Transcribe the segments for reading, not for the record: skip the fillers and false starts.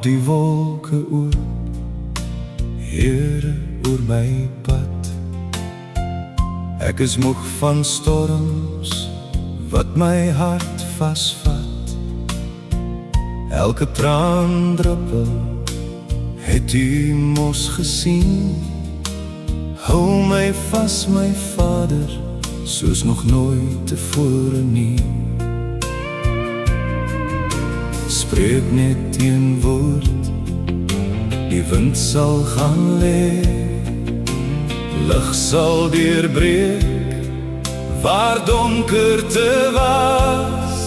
Maak die wolke oop, Here, oor my pad. Ek is moeg van storms wat my hart vasvat. Elke traandruppel het U mos gesien. Hou my vas, my Vader, soos nog nooit tevore nie. Spreek net een woord, die wind sal gaan lê. Lig sal deurbreek waar donkerte was.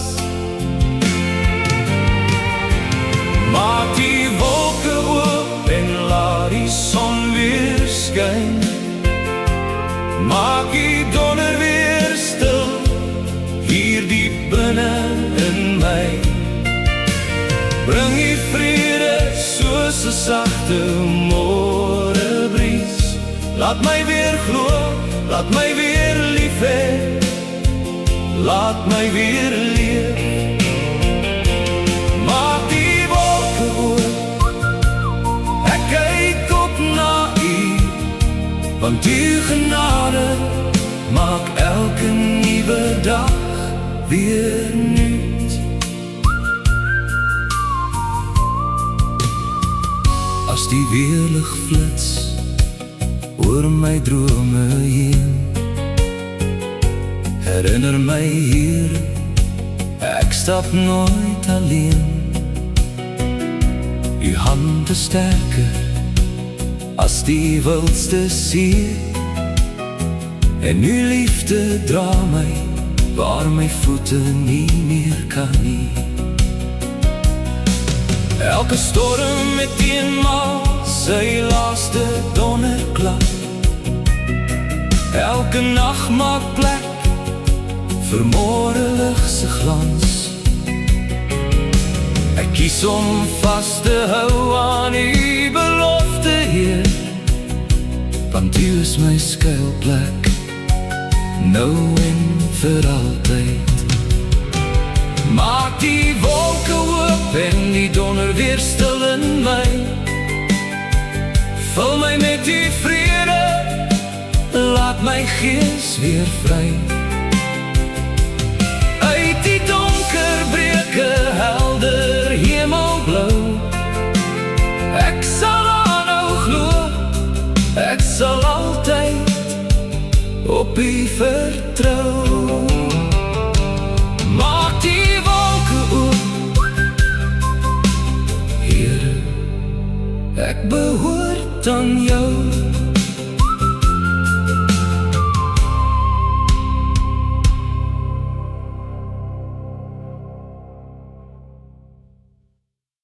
Maak die wolke oop en laat die son weer skyn. Maak die donder weer stil, hier diep binne in my. Bring die vrede soos 'n sagte môrebries. Laat my weer glo, laat my weer lief hê, laat my weer leef. Maak die wolke oop, ek kyk op na U, want U genade maak elke nuwe dag weer nuut. As die weerlig flits oor my drome heen, herinner my hier, ek stap nooit alleen. U hand is sterker as die wildste see, en U liefde dra my waar my voete nie meer kan nie. Elke storm het eenmaal sy laaste donderklap. Elke nacht maak plek vir môreligse glans. Ek kies om vas te hou aan U belofte, Heer, want U is my skuilplek, nou en vir altyd. Maak die wolke oop en die donder weer stil in my. Vul my met U vrede, laat my gees weer vry. Uit die donker breek 'n helder hemelblou. Ek sal aanhou glo, ek sal altyd op U vertrou. Maak die wolke oop, Here, ek behoort aan jou.